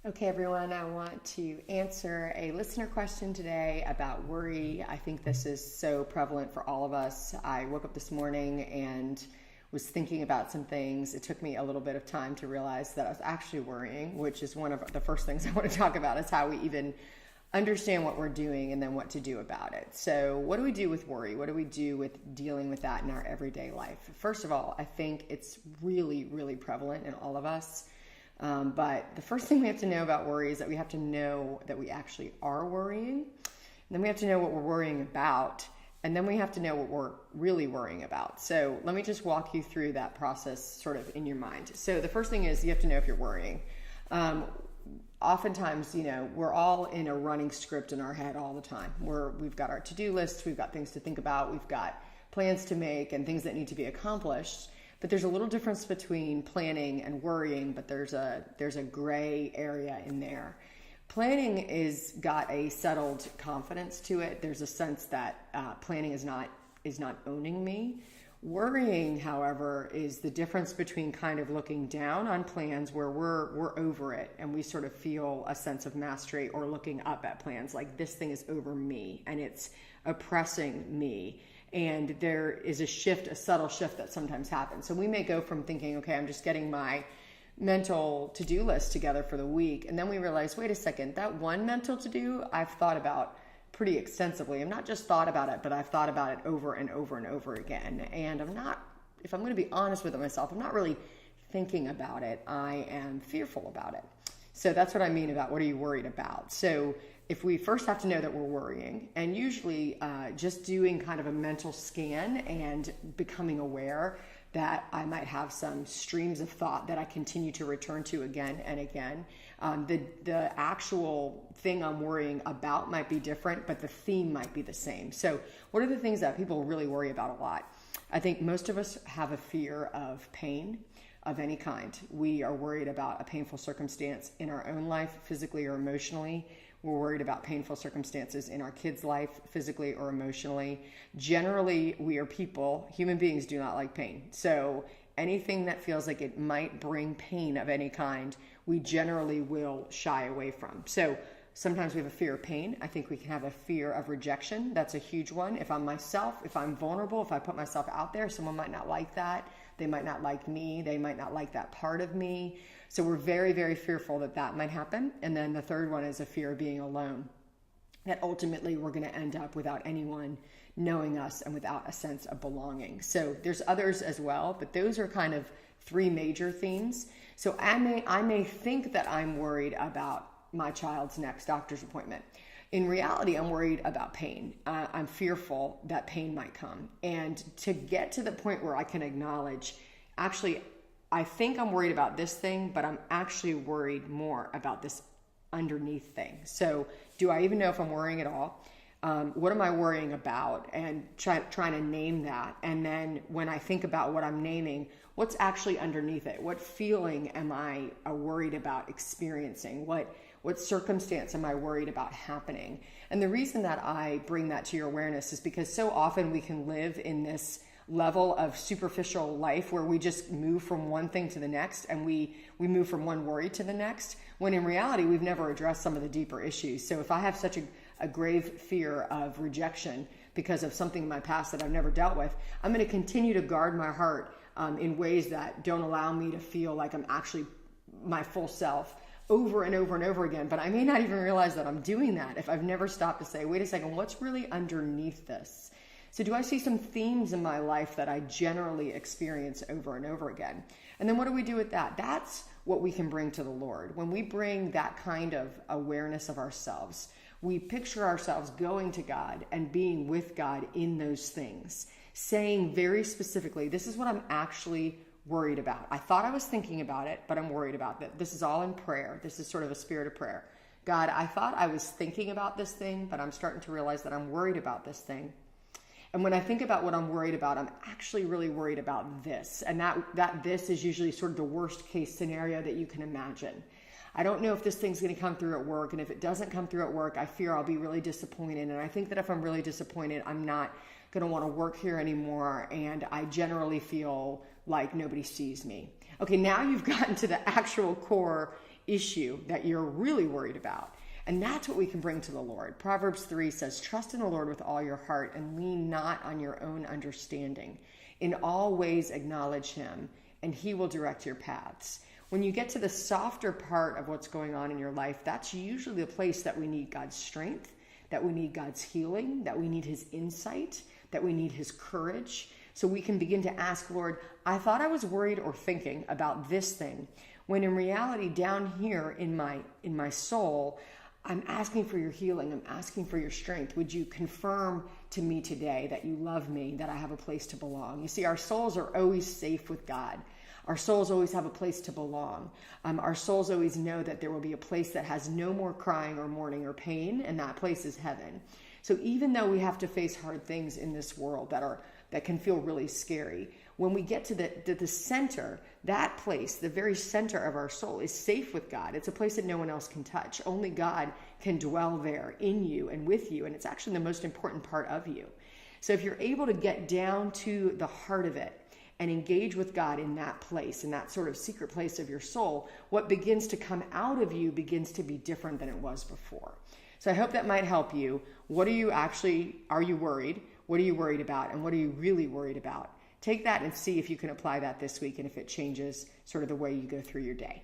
Okay, everyone, I want to answer a listener question today about worry. I think this is so prevalent for all of us. I woke up this morning and was thinking about some things. It took me a little bit of time to realize that I was actually worrying, which is one of the first things I want to talk about, is how we even understand what we're doing and then what to do about it. So, what do we do with worry? What do we do with dealing with that in our everyday life? First of all, I think it's really, really prevalent in all of us. But the first thing we have to know about worry is that we have to know that we actually are worrying. And then we have to know what we're worrying about. And then we have to know what we're really worrying about. So let me just walk you through that process sort of in your mind. So the first thing is you have to know if you're worrying. Oftentimes, we're all in a running script in our head all the time. We've got our to-do lists, we've got things to think about, we've got plans to make and things that need to be accomplished. But there's a little difference between planning and worrying, but there's a gray area in there. Planning is got a settled confidence to it. There's a sense that planning is not owning me. Worrying, however, is the difference between kind of looking down on plans where we're over it and we sort of feel a sense of mastery, or looking up at plans like this thing is over me and it's oppressing me. And there is a subtle shift that sometimes happens. So we may go from thinking, okay, I'm just getting my mental to-do list together for the week. And then we realize, wait a second, that one mental to-do I've thought about pretty extensively. I've not just thought about it, but I've thought about it over and over and over again. And if I'm going to be honest with myself, I'm not really thinking about it. I am fearful about it. So that's what I mean about what are you worried about? So if we first have to know that we're worrying, and usually just doing kind of a mental scan and becoming aware that I might have some streams of thought that I continue to return to again and again. The actual thing I'm worrying about might be different, but the theme might be the same. So what are the things that people really worry about a lot? I think most of us have a fear of pain of any kind. We are worried about a painful circumstance in our own life, physically or emotionally. We're worried about painful circumstances in our kids' life, physically or emotionally. Generally, human beings do not like pain. So anything that feels like it might bring pain of any kind, we generally will shy away from. So sometimes we have a fear of pain. I think we can have a fear of rejection. That's a huge one. If I'm myself, if I'm vulnerable, if I put myself out there, someone might not like that. They might not like me. They might not like that part of me. So we're very, very fearful that might happen. And then the third one is a fear of being alone, that ultimately we're going to end up without anyone knowing us and without a sense of belonging. So there's others as well, but those are kind of three major themes. So I may think that I'm worried about my child's next doctor's appointment. In reality, I'm worried about pain. I'm fearful that pain might come. And to get to the point where I can acknowledge, actually, I think I'm worried about this thing, but I'm actually worried more about this underneath thing. So do I even know if I'm worrying at all? What am I worrying about? And trying to name that. And then when I think about what I'm naming, what's actually underneath it? What feeling am I worried about experiencing? What circumstance am I worried about happening? And the reason that I bring that to your awareness is because so often we can live in this level of superficial life where we just move from one thing to the next, and we move from one worry to the next, when in reality we've never addressed some of the deeper issues. So if I have such a grave fear of rejection because of something in my past that I've never dealt with, I'm going to continue to guard my heart in ways that don't allow me to feel like I'm actually my full self over and over and over again. But I may not even realize that I'm doing that if I've never stopped to say, wait a second, what's really underneath this? So do I see some themes in my life that I generally experience over and over again? And then what do we do with that? That's what we can bring to the Lord. When we bring that kind of awareness of ourselves, we picture ourselves going to God and being with God in those things, saying very specifically, this is what I'm actually worried about. I thought I was thinking about it, but I'm worried about that. This is all in prayer. This is sort of a spirit of prayer. God, I thought I was thinking about this thing, but I'm starting to realize that I'm worried about this thing. And when I think about what I'm worried about, I'm actually really worried about this. And that this is usually sort of the worst case scenario that you can imagine. I don't know if this thing's going to come through at work. And if it doesn't come through at work, I fear I'll be really disappointed. And I think that if I'm really disappointed, I'm not going to want to work here anymore. And I generally feel like nobody sees me. Okay, now you've gotten to the actual core issue that you're really worried about. And that's what we can bring to the Lord. Proverbs 3 says, trust in the Lord with all your heart and lean not on your own understanding. In all ways acknowledge him, and he will direct your paths. When you get to the softer part of what's going on in your life, that's usually the place that we need God's strength, that we need God's healing, that we need his insight, that we need his courage. So we can begin to ask, Lord, I thought I was worried or thinking about this thing, when in reality, down here in my soul, I'm asking for your healing. I'm asking for your strength. Would you confirm to me today that you love me, that I have a place to belong? You see, our souls are always safe with God. Our souls always have a place to belong. Our souls always know that there will be a place that has no more crying or mourning or pain, and that place is heaven. So even though we have to face hard things in this world that can feel really scary, when we get to the center, that place, the very center of our soul, is safe with God. It's a place that no one else can touch. Only God can dwell there in you and with you, and it's actually the most important part of you. So if you're able to get down to the heart of it and engage with God in that place, in that sort of secret place of your soul, what begins to come out of you begins to be different than it was before. So I hope that might help you. Are you worried? What are you worried about? And what are you really worried about? Take that and see if you can apply that this week and if it changes sort of the way you go through your day.